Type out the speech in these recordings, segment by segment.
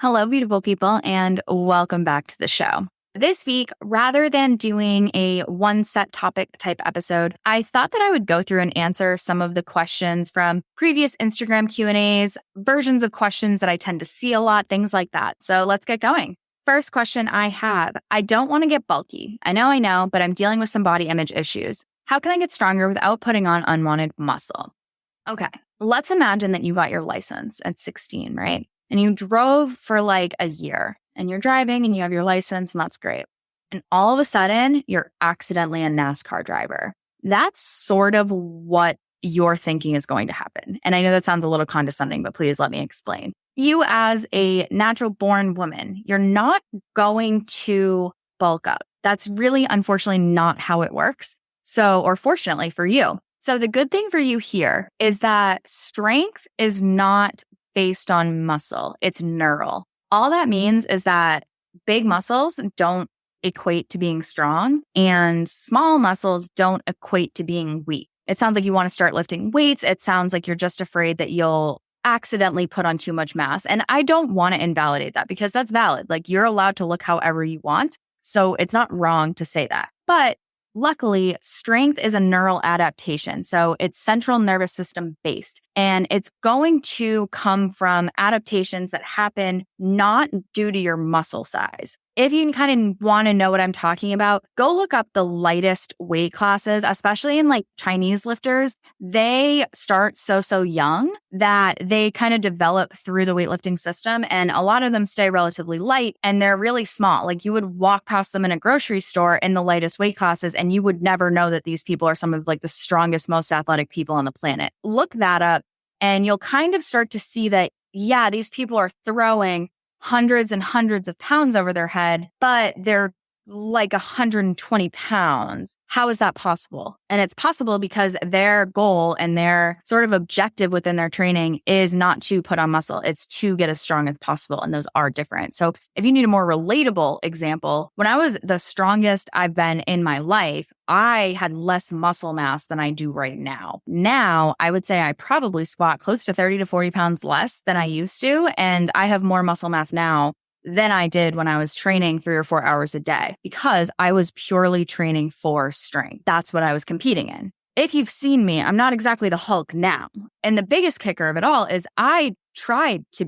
Hello, beautiful people, and welcome back to the show. This week, rather than doing a one set topic type episode, I thought that I would go through and answer some of the questions from previous Instagram Q&As, versions of questions that I tend to see a lot, things like that. So let's get going. First question I have, I don't want to get bulky. I know, but I'm dealing with some body image issues. How can I get stronger without putting on unwanted muscle? Okay, let's imagine that you got your license at 16, right? And you drove for like a year and you're driving and you have your license and that's great. And all of a sudden, you're accidentally a NASCAR driver. That's sort of what you're thinking is going to happen. And I know that sounds a little condescending, but please let me explain. You as a natural born woman, you're not going to bulk up. That's really, unfortunately, not how it works. Or fortunately for you. So the good thing for you here is that strength is not based on muscle. It's neural. All that means is that big muscles don't equate to being strong and small muscles don't equate to being weak. It sounds like you want to start lifting weights. It sounds like you're just afraid that you'll accidentally put on too much mass. And I don't want to invalidate that because that's valid. Like you're allowed to look however you want. So it's not wrong to say that. But luckily, strength is a neural adaptation. So it's central nervous system based. And it's going to come from adaptations that happen not due to your muscle size. If you kind of want to know what I'm talking about, go look up the lightest weight classes, especially in like Chinese lifters. They start so young that they kind of develop through the weightlifting system. And a lot of them stay relatively light and they're really small. Like you would walk past them in a grocery store in the lightest weight classes and you would never know that these people are some of like the strongest, most athletic people on the planet. Look that up and you'll kind of start to see that, yeah, these people are throwing hundreds and hundreds of pounds over their head, but they're like 120 pounds. How is that possible? And it's possible because their goal and their sort of objective within their training is not to put on muscle. It's to get as strong as possible. And those are different. So if you need a more relatable example, when I was the strongest I've been in my life, I had less muscle mass than I do right now. Now, I would say I probably squat close to 30 to 40 pounds less than I used to. And I have more muscle mass now than I did when I was training 3 or 4 hours a day because I was purely training for strength. That's what I was competing in. If you've seen me, I'm not exactly the Hulk now. And the biggest kicker of it all is I tried to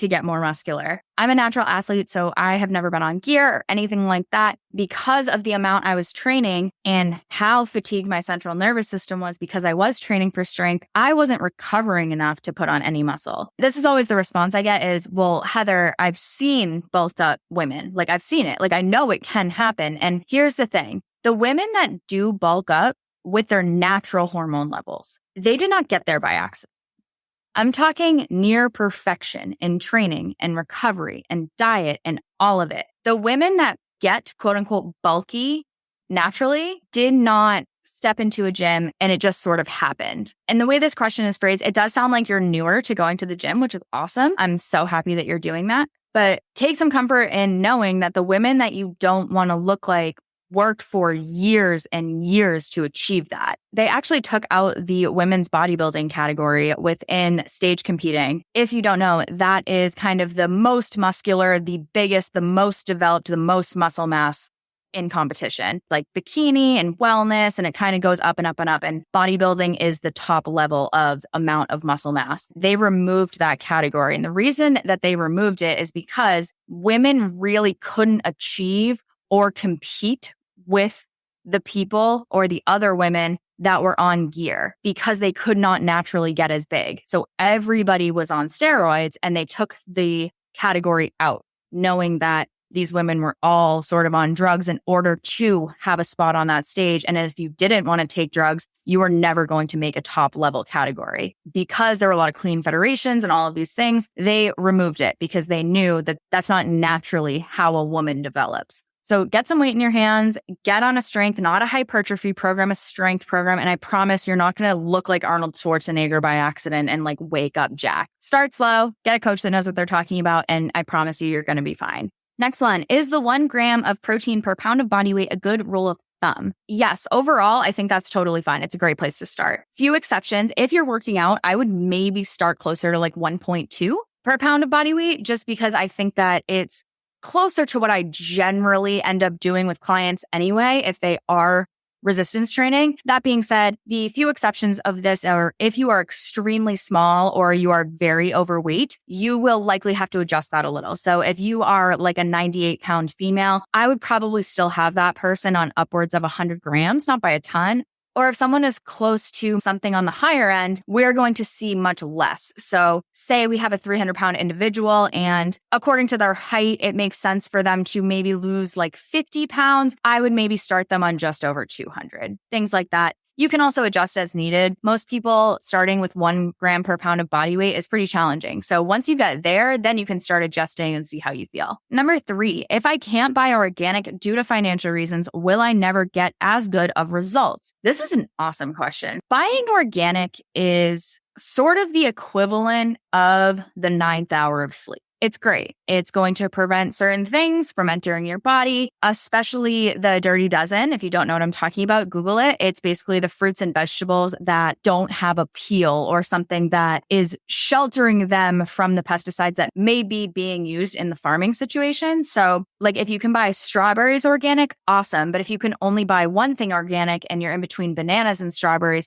get more muscular. I'm a natural athlete, so I have never been on gear or anything like that because of the amount I was training and how fatigued my central nervous system was because I was training for strength. I wasn't recovering enough to put on any muscle. This is always the response I get is, well, Heather, I've seen bulked up women. Like I've seen it. Like I know it can happen. And here's the thing. The women that do bulk up with their natural hormone levels, they did not get there by accident. I'm talking near perfection in training and recovery and diet and all of it. The women that get quote unquote bulky naturally did not step into a gym and it just sort of happened. And the way this question is phrased, it does sound like you're newer to going to the gym, which is awesome. I'm so happy that you're doing that. But take some comfort in knowing that the women that you don't want to look like worked for years and years to achieve that. They actually took out the women's bodybuilding category within stage competing. If you don't know, that is kind of the most muscular, the biggest, the most developed, the most muscle mass in competition, like bikini and wellness, and it kind of goes up and up and up. And bodybuilding is the top level of amount of muscle mass. They removed that category. And the reason that they removed it is because women really couldn't achieve or compete with the people or the other women that were on gear because they could not naturally get as big. So everybody was on steroids and they took the category out, knowing that these women were all sort of on drugs in order to have a spot on that stage. And if you didn't want to take drugs, you were never going to make a top level category. Because there were a lot of clean federations and all of these things, they removed it because they knew that that's not naturally how a woman develops. So get some weight in your hands, get on a strength, not a hypertrophy program, a strength program. And I promise you're not going to look like Arnold Schwarzenegger by accident and like wake up jacked. Start slow, get a coach that knows what they're talking about. And I promise you're going to be fine. Next one, is the 1 gram of protein per pound of body weight a good rule of thumb? Yes, overall, I think that's totally fine. It's a great place to start. Few exceptions. If you're working out, I would maybe start closer to like 1.2. per pound of body weight, just because I think that it's closer to what I generally end up doing with clients anyway, if they are resistance training. That being said, the few exceptions of this are if you are extremely small or you are very overweight, you will likely have to adjust that a little. So if you are like a 98-pound female, I would probably still have that person on upwards of 100 grams, not by a ton. Or if someone is close to something on the higher end, we're going to see much less. So say we have a 300-pound individual and according to their height, it makes sense for them to maybe lose like 50 pounds. I would maybe start them on just over 200, things like that. You can also adjust as needed. Most people starting with 1 gram per pound of body weight is pretty challenging. So once you get there, then you can start adjusting and see how you feel. Number 3, if I can't buy organic due to financial reasons, will I never get as good of results? This is an awesome question. Buying organic is sort of the equivalent of the 9th hour of sleep. It's great. It's going to prevent certain things from entering your body, especially the dirty dozen. If you don't know what I'm talking about, Google it. It's basically the fruits and vegetables that don't have a peel or something that is sheltering them from the pesticides that may be being used in the farming situation. So like if you can buy strawberries organic, awesome. But if you can only buy one thing organic and you're in between bananas and strawberries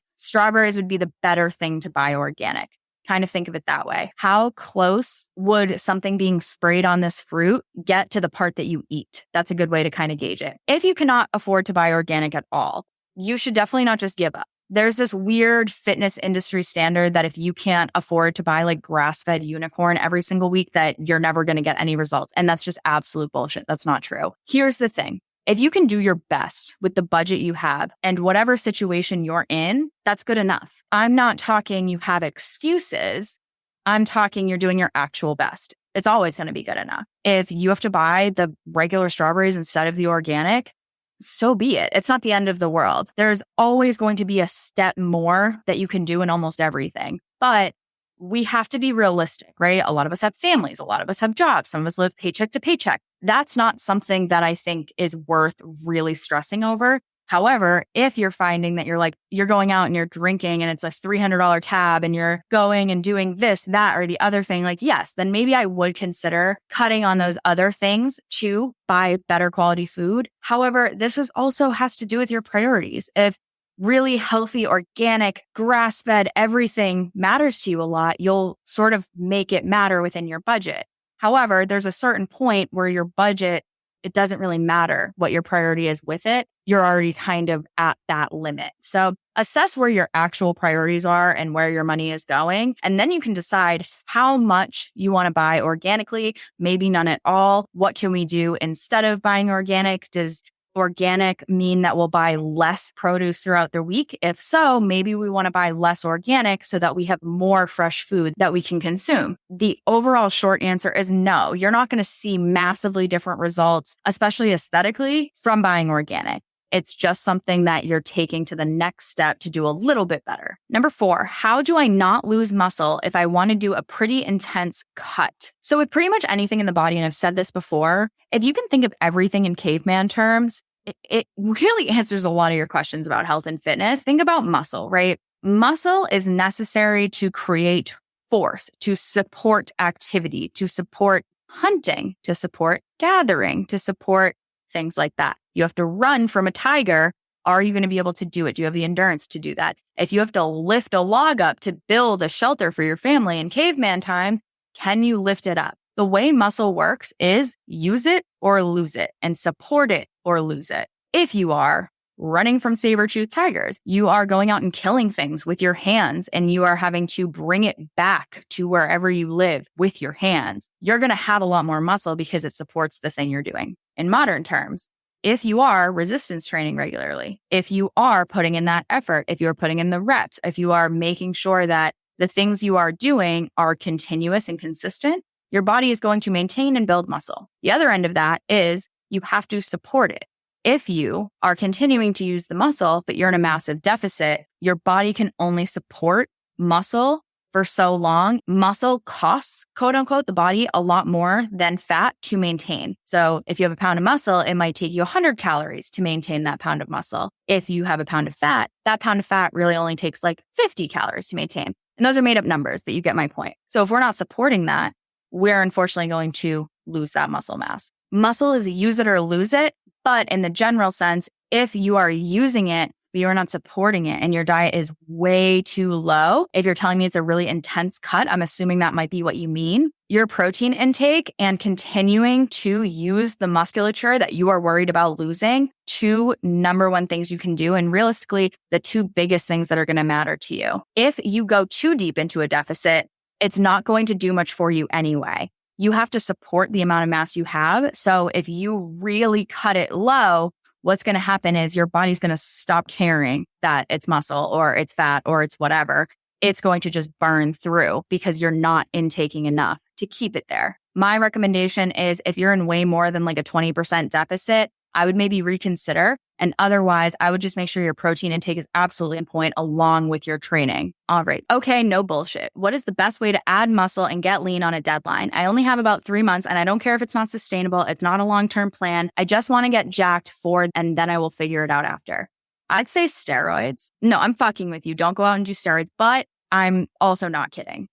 would be the better thing to buy organic. Kind of think of it that way. How close would something being sprayed on this fruit get to the part that you eat? That's a good way to kind of gauge it. If you cannot afford to buy organic at all, you should definitely not just give up. There's this weird fitness industry standard that if you can't afford to buy like grass-fed unicorn every single week, that you're never going to get any results. And that's just absolute bullshit. That's not true. Here's the thing. If you can do your best with the budget you have and whatever situation you're in, that's good enough. I'm not talking you have excuses. I'm talking you're doing your actual best. It's always going to be good enough. If you have to buy the regular strawberries instead of the organic, so be it. It's not the end of the world. There's always going to be a step more that you can do in almost everything. But we have to be realistic, right? A lot of us have families. A lot of us have jobs. Some of us live paycheck to paycheck. That's not something that I think is worth really stressing over. However, if you're finding that you're going out and you're drinking and it's a $300 tab and you're going and doing this, that, or the other thing, yes, then maybe I would consider cutting on those other things to buy better quality food. However, this also has to do with your priorities. If really healthy, organic, grass-fed, everything matters to you a lot, you'll sort of make it matter within your budget. However, there's a certain point where your budget, it doesn't really matter what your priority is with it. You're already kind of at that limit. So assess where your actual priorities are and where your money is going. And then you can decide how much you want to buy organically, maybe none at all. What can we do instead of buying organic? Does organic mean that we'll buy less produce throughout the week? If so, maybe we want to buy less organic so that we have more fresh food that we can consume. The overall short answer is no. You're not going to see massively different results, especially aesthetically, from buying organic. It's just something that you're taking to the next step to do a little bit better. Number 4, how do I not lose muscle if I want to do a pretty intense cut? So with pretty much anything in the body, and I've said this before, if you can think of everything in caveman terms, it really answers a lot of your questions about health and fitness. Think about muscle, right? Muscle is necessary to create force, to support activity, to support hunting, to support gathering, to support things like that. You have to run from a tiger. Are you going to be able to do it? Do you have the endurance to do that? If you have to lift a log up to build a shelter for your family in caveman time, can you lift it up? The way muscle works is use it or lose it and support it or lose it. If you are running from saber-toothed tigers, you are going out and killing things with your hands and you are having to bring it back to wherever you live with your hands. You're going to have a lot more muscle because it supports the thing you're doing. In modern terms, if you are resistance training regularly, if you are putting in that effort, if you're putting in the reps, if you are making sure that the things you are doing are continuous and consistent, your body is going to maintain and build muscle. The other end of that is you have to support it. If you are continuing to use the muscle, but you're in a massive deficit, your body can only support muscle for so long. Muscle costs, quote unquote, the body a lot more than fat to maintain. So if you have a pound of muscle, it might take you 100 calories to maintain that pound of muscle. If you have a pound of fat, that pound of fat really only takes 50 calories to maintain. And those are made up numbers, but you get my point. So if we're not supporting that, we're unfortunately going to lose that muscle mass. Muscle is use it or lose it. But in the general sense, if you are using it, but you are not supporting it and your diet is way too low, if you're telling me it's a really intense cut, I'm assuming that might be what you mean. Your protein intake and continuing to use the musculature that you are worried about losing, two number one things you can do. And realistically, the two biggest things that are going to matter to you. If you go too deep into a deficit, it's not going to do much for you anyway. You have to support the amount of mass you have. So if you really cut it low, what's going to happen is your body's going to stop caring that it's muscle or it's fat or it's whatever. It's going to just burn through because you're not intaking enough to keep it there. My recommendation is if you're in way more than like a 20% deficit, I would maybe reconsider. And otherwise, I would just make sure your protein intake is absolutely on point along with your training. All right. Okay, no bullshit. What is the best way to add muscle and get lean on a deadline? I only have about 3 months and I don't care if it's not sustainable. It's not a long-term plan. I just want to get jacked forward and then I will figure it out after. I'd say steroids. No, I'm fucking with you. Don't go out and do steroids, but I'm also not kidding.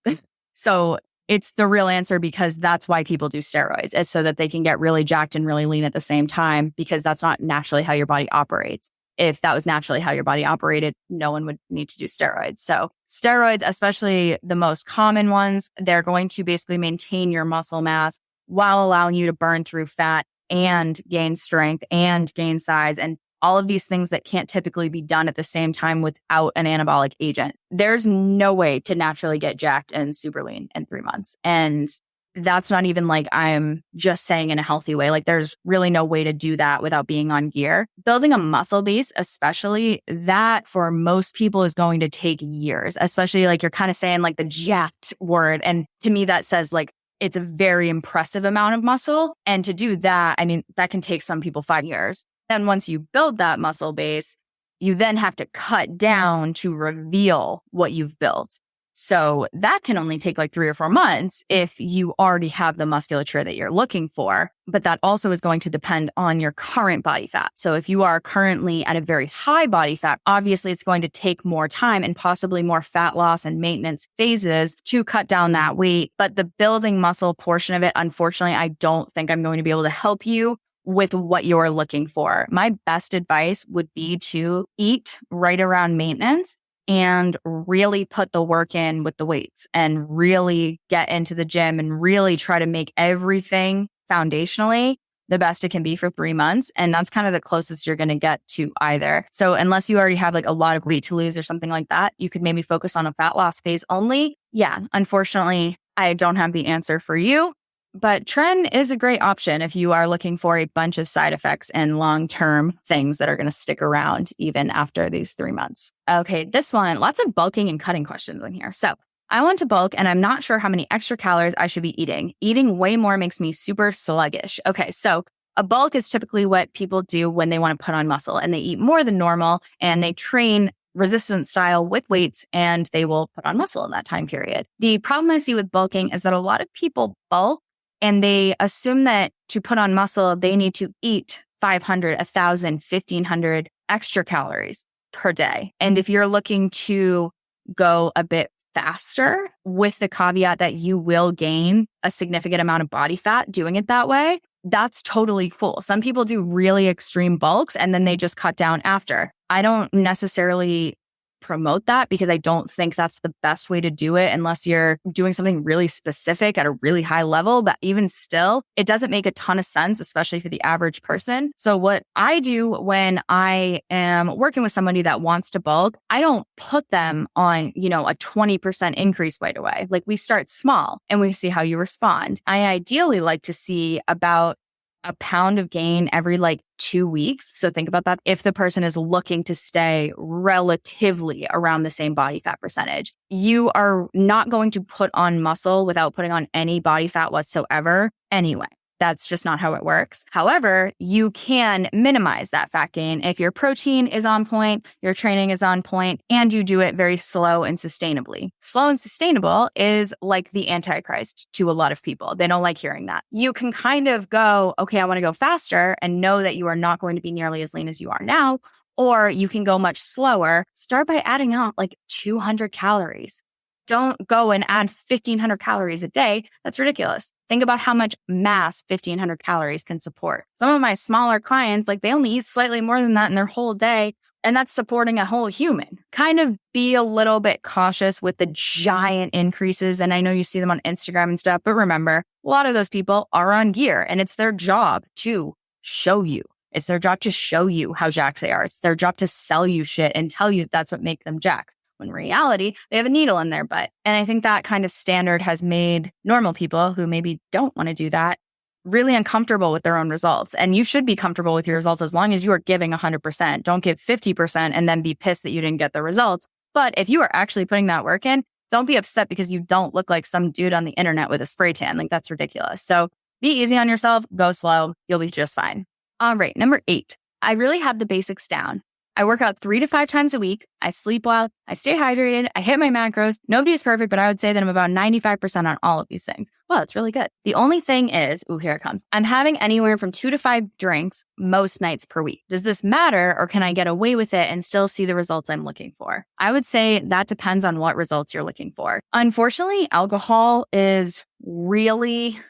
So it's the real answer because that's why people do steroids, is so that they can get really jacked and really lean at the same time, because that's not naturally how your body operates. If that was naturally how your body operated, no one would need to do steroids. So steroids, especially the most common ones, they're going to basically maintain your muscle mass while allowing you to burn through fat and gain strength and gain size and all of these things that can't typically be done at the same time without an anabolic agent. There's no way to naturally get jacked and super lean in 3 months. And that's not even like I'm just saying in a healthy way. Like there's really no way to do that without being on gear. Building a muscle base, especially, that for most people is going to take years, especially like you're kind of saying like the jacked word. And to me, that says like it's a very impressive amount of muscle. And to do that, I mean, that can take some people 5 years. Then once you build that muscle base, you then have to cut down to reveal what you've built. So that can only take like 3 or 4 months if you already have the musculature that you're looking for. But that also is going to depend on your current body fat. So if you are currently at a very high body fat, obviously it's going to take more time and possibly more fat loss and maintenance phases to cut down that weight. But the building muscle portion of it, unfortunately, I don't think I'm going to be able to help you with what you're looking for. My best advice would be to eat right around maintenance and really put the work in with the weights and really get into the gym and really try to make everything foundationally the best it can be for 3 months. And that's kind of the closest you're going to get to either. So unless you already have like a lot of weight to lose or something like that, you could maybe focus on a fat loss phase only. Yeah, unfortunately, I don't have the answer for you. But tren is a great option if you are looking for a bunch of side effects and long-term things that are going to stick around even after these 3 months. Okay, this one, lots of bulking and cutting questions in here. So I want to bulk and I'm not sure how many extra calories I should be eating. Eating way more makes me super sluggish. Okay, so a bulk is typically what people do when they want to put on muscle and they eat more than normal and they train resistance style with weights and they will put on muscle in that time period. The problem I see with bulking is that a lot of people bulk and they assume that to put on muscle, they need to eat 500, 1,000, 1,500 extra calories per day. And if you're looking to go a bit faster, with the caveat that you will gain a significant amount of body fat doing it that way, that's totally cool. Some people do really extreme bulks and then they just cut down after. I don't necessarily promote that because I don't think that's the best way to do it unless you're doing something really specific at a really high level. But even still, it doesn't make a ton of sense, especially for the average person. So what I do when I am working with somebody that wants to bulk, I don't put them on, a 20% increase right away. Like we start small and we see how you respond. I ideally like to see about a pound of gain every 2 weeks. So think about that. If the person is looking to stay relatively around the same body fat percentage, you are not going to put on muscle without putting on any body fat whatsoever anyway. That's just not how it works. However, you can minimize that fat gain if your protein is on point, your training is on point, and you do it very slow and sustainably. Slow and sustainable is like the antichrist to a lot of people. They don't like hearing that. You can kind of go, okay, I want to go faster and know that you are not going to be nearly as lean as you are now. Or you can go much slower. Start by adding on 200 calories. don't go and add 1,500 calories a day. That's ridiculous. Think about how much mass 1,500 calories can support. Some of my smaller clients, like they only eat slightly more than that in their whole day. And that's supporting a whole human. Kind of be a little bit cautious with the giant increases. And I know you see them on Instagram and stuff, but remember, a lot of those people are on gear and it's their job to show you. It's their job to show you how jacked they are. It's their job to sell you shit and tell you that's what makes them jacked. When in reality, they have a needle in their butt. And I think that kind of standard has made normal people who maybe don't want to do that really uncomfortable with their own results. And you should be comfortable with your results as long as you are giving 100%. Don't give 50% and then be pissed that you didn't get the results. But if you are actually putting that work in, don't be upset because you don't look like some dude on the internet with a spray tan. Like that's ridiculous. So be easy on yourself, go slow, you'll be just fine. All right, number 8, I really have the basics down. I work out 3 to 5 times a week. I sleep well. I stay hydrated. I hit my macros. Nobody is perfect, but I would say that I'm about 95% on all of these things. Well, it's really good. The only thing is, here it comes. I'm having anywhere from 2 to 5 drinks most nights per week. Does this matter or can I get away with it and still see the results I'm looking for? I would say that depends on what results you're looking for. Unfortunately, alcohol is really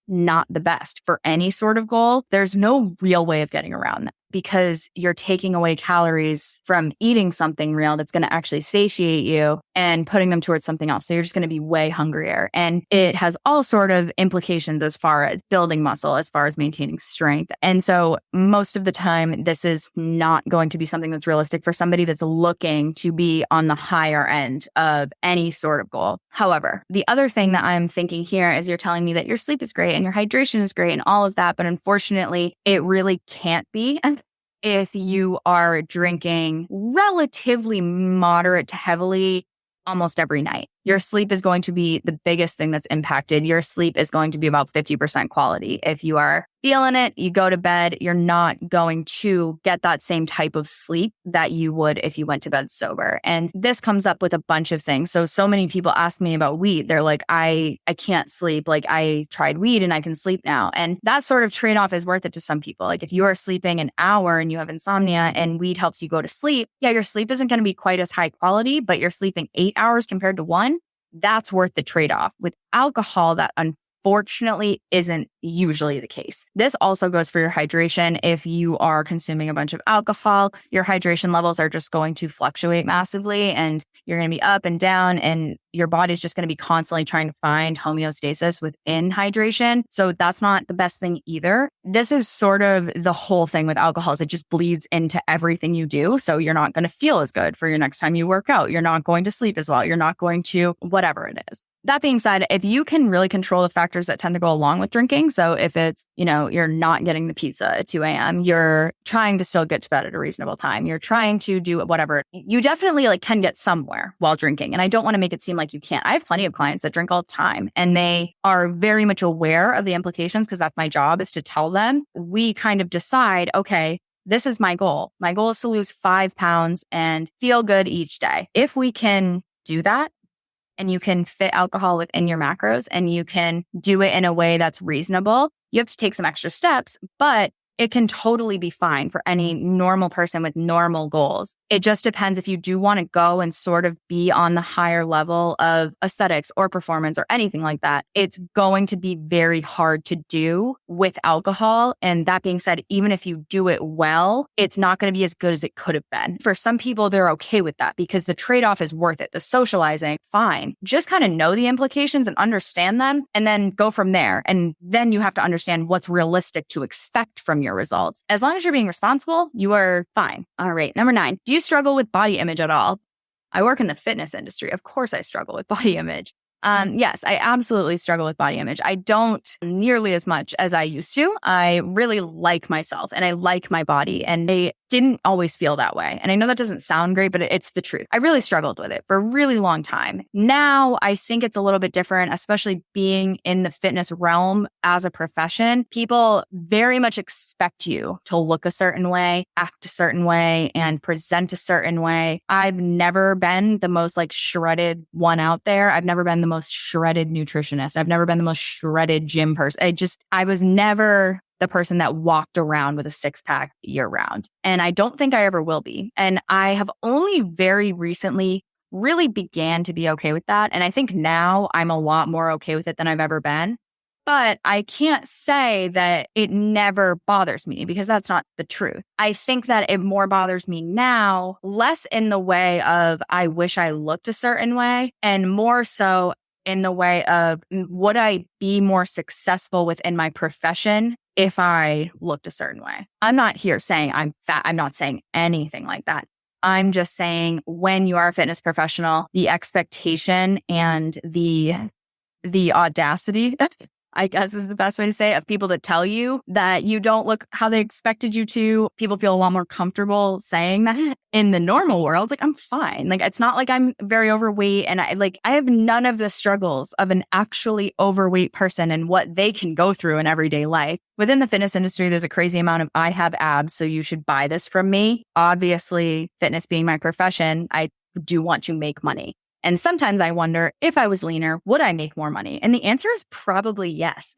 not the best for any sort of goal. There's no real way of getting around that because you're taking away calories from eating something real that's going to actually satiate you and putting them towards something else. So you're just going to be way hungrier. And it has all sort of implications as far as building muscle, as far as maintaining strength. And so most of the time, this is not going to be something that's realistic for somebody that's looking to be on the higher end of any sort of goal. However, the other thing that I'm thinking here is you're telling me that your sleep is great and your hydration is great and all of that. But unfortunately, it really can't be if you are drinking relatively moderate to heavily almost every night. Your sleep is going to be the biggest thing that's impacted. Your sleep is going to be about 50% quality. If you are feeling it, you go to bed, you're not going to get that same type of sleep that you would if you went to bed sober. And this comes up with a bunch of things. So many people ask me about weed. They're like, I can't sleep. Like I tried weed and I can sleep now. And that sort of trade-off is worth it to some people. Like if you are sleeping an hour and you have insomnia and weed helps you go to sleep, yeah, your sleep isn't going to be quite as high quality, but you're sleeping 8 hours compared to 1. That's worth the trade-off. With alcohol, that unfortunately isn't usually the case. This also goes for your hydration. If you are consuming a bunch of alcohol, your hydration levels are just going to fluctuate massively and you're going to be up and down and your body's just going to be constantly trying to find homeostasis within hydration. So that's not the best thing either. This is sort of the whole thing with alcohol is it just bleeds into everything you do. So you're not going to feel as good for your next time you work out. You're not going to sleep as well. You're not going to whatever it is. That being said, if you can really control the factors that tend to go along with drinking, so if it's, you're not getting the pizza at 2 a.m., you're trying to still get to bed at a reasonable time, you're trying to do whatever, you definitely can get somewhere while drinking. And I don't want to make it seem like you can't. I have plenty of clients that drink all the time and they are very much aware of the implications because that's my job is to tell them. We kind of decide, okay, this is my goal. My goal is to lose 5 pounds and feel good each day. If we can do that, and you can fit alcohol within your macros and you can do it in a way that's reasonable, you have to take some extra steps, but it can totally be fine for any normal person with normal goals. It just depends if you do want to go and sort of be on the higher level of aesthetics or performance or anything like that. It's going to be very hard to do with alcohol. And that being said, even if you do it well, it's not going to be as good as it could have been. For some people, they're okay with that because the trade-off is worth it. The socializing, fine. Just kind of know the implications and understand them and then go from there. And then you have to understand what's realistic to expect from your results. As long as you're being responsible, you are fine. All right. Number 9, do you struggle with body image at all? I work in the fitness industry. Of course I struggle with body image. Yes, I absolutely struggle with body image. I don't nearly as much as I used to. I really like myself and I like my body and I didn't always feel that way. And I know that doesn't sound great, but it's the truth. I really struggled with it for a really long time. Now I think it's a little bit different, especially being in the fitness realm as a profession. People very much expect you to look a certain way, act a certain way, and present a certain way. I've never been the most shredded one out there. I've never been the most shredded nutritionist. I've never been the most shredded gym person. I was never the person that walked around with a 6-pack year round. And I don't think I ever will be. And I have only very recently really began to be okay with that. And I think now I'm a lot more okay with it than I've ever been. But I can't say that it never bothers me because that's not the truth. I think that it more bothers me now, less in the way of I wish I looked a certain way, and more so in the way of would I be more successful within my profession if I looked a certain way. I'm not here saying I'm fat. I'm not saying anything like that. I'm just saying when you are a fitness professional, the expectation and the audacity, I guess is the best way to say it, of people to tell you that you don't look how they expected you to. People feel a lot more comfortable saying that. In the normal world, like I'm fine. Like it's not like I'm very overweight and I have none of the struggles of an actually overweight person and what they can go through in everyday life. Within the fitness industry, there's a crazy amount of I have abs, so you should buy this from me. Obviously, fitness being my profession, I do want to make money. And sometimes I wonder if I was leaner, would I make more money? And the answer is probably yes.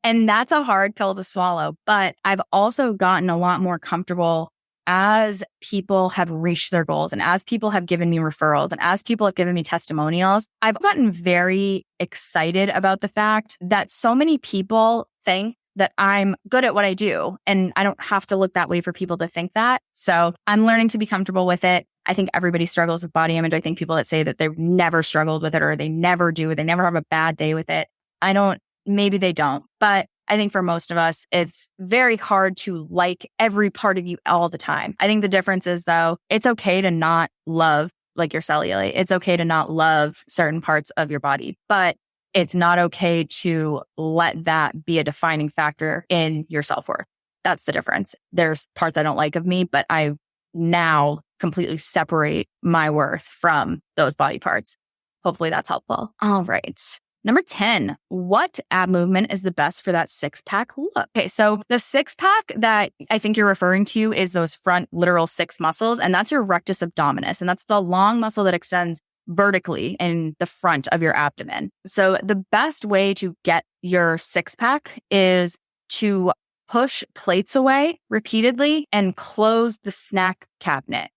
And that's a hard pill to swallow. But I've also gotten a lot more comfortable as people have reached their goals and as people have given me referrals and as people have given me testimonials. I've gotten very excited about the fact that so many people think that I'm good at what I do. And I don't have to look that way for people to think that. So I'm learning to be comfortable with it. I think everybody struggles with body image. I think people that say that they've never struggled with it or they never do, they never have a bad day with it. Maybe they don't. But I think for most of us, it's very hard to like every part of you all the time. I think the difference is though, it's okay to not love like your cellulite. It's okay to not love certain parts of your body, but it's not okay to let that be a defining factor in your self-worth. That's the difference. There's parts I don't like of me, but I now completely separate my worth from those body parts. Hopefully that's helpful. All right. Number 10, what ab movement is the best for that six-pack look? Okay, so the six-pack that I think you're referring to is those front literal six muscles, and that's your rectus abdominis, and that's the long muscle that extends vertically in the front of your abdomen. So the best way to get your six-pack is to push plates away repeatedly and close the snack cabinet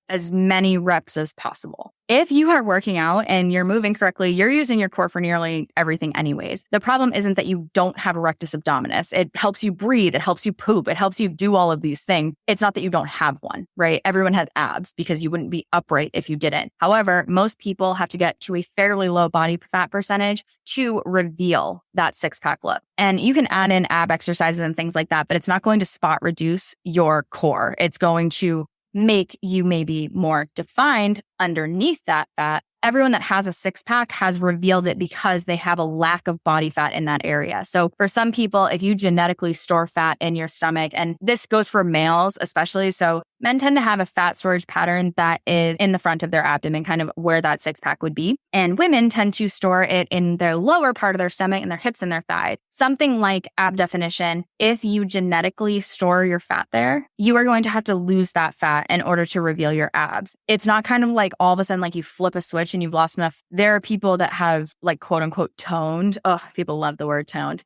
as many reps as possible. If you are working out and you're moving correctly, you're using your core for nearly everything anyways. The problem isn't that you don't have a rectus abdominis. It helps you breathe. It helps you poop. It helps you do all of these things. It's not that you don't have one, right? Everyone has abs because you wouldn't be upright if you didn't. However, most people have to get to a fairly low body fat percentage to reveal that six-pack look. And you can add in ab exercises and things like that, but it's not going to spot reduce your core. It's going to make you maybe more defined underneath that fat. Everyone that has a six-pack has revealed it because they have a lack of body fat in that area. So for some people, if you genetically store fat in your stomach, and this goes for males especially, so men tend to have a fat storage pattern that is in the front of their abdomen, kind of where that six-pack would be. And women tend to store it in their lower part of their stomach, in their hips and their thighs. Something like ab definition, if you genetically store your fat there, you are going to have to lose that fat in order to reveal your abs. It's not kind of like all of a sudden like you flip a switch and you've lost enough. There are people that have like quote unquote toned, people love the word toned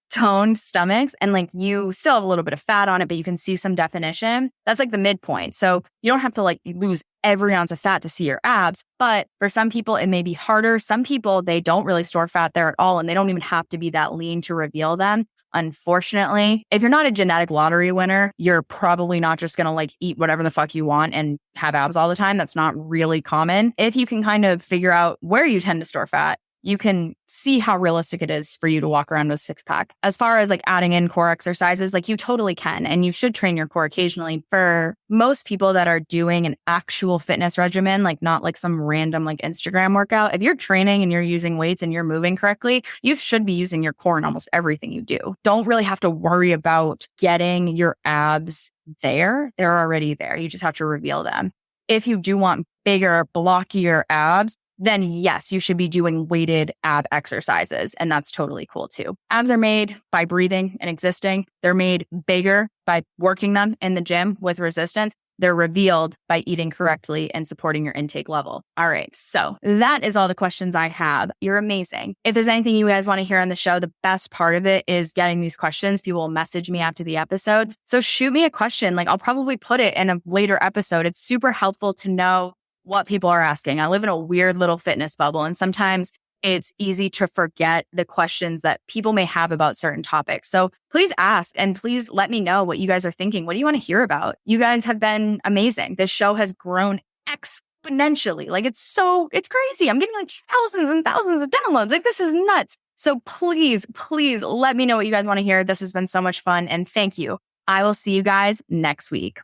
stomachs, and like you still have a little bit of fat on it, but you can see some definition. That's like the midpoint. So you don't have to like lose every ounce of fat to see your abs, but for some people it may be harder. Some people, they don't really store fat there at all, and they don't even have to be that lean to reveal them. Unfortunately, if you're not a genetic lottery winner, you're probably not just going to like eat whatever the fuck you want and have abs all the time. That's not really common. If you can kind of figure out where you tend to store fat, you can see how realistic it is for you to walk around with a six-pack. As far as like adding in core exercises, like you totally can, and you should train your core occasionally. For most people that are doing an actual fitness regimen, like not like some random like Instagram workout, if you're training and you're using weights and you're moving correctly, you should be using your core in almost everything you do. Don't really have to worry about getting your abs there. They're already there. You just have to reveal them. If you do want bigger, blockier abs, then yes, you should be doing weighted ab exercises. And that's totally cool too. Abs are made by breathing and existing. They're made bigger by working them in the gym with resistance. They're revealed by eating correctly and supporting your intake level. All right. So that is all the questions I have. You're amazing. If there's anything you guys want to hear on the show, the best part of it is getting these questions. People will message me after the episode. So shoot me a question. Like I'll probably put it in a later episode. It's super helpful to know what people are asking. I live in a weird little fitness bubble, and sometimes it's easy to forget the questions that people may have about certain topics. So please ask and please let me know what you guys are thinking. What do you want to hear about? You guys have been amazing. This show has grown exponentially. Like it's crazy. I'm getting like thousands and thousands of downloads. Like this is nuts. So please let me know what you guys want to hear. This has been so much fun and thank you. I will see you guys next week.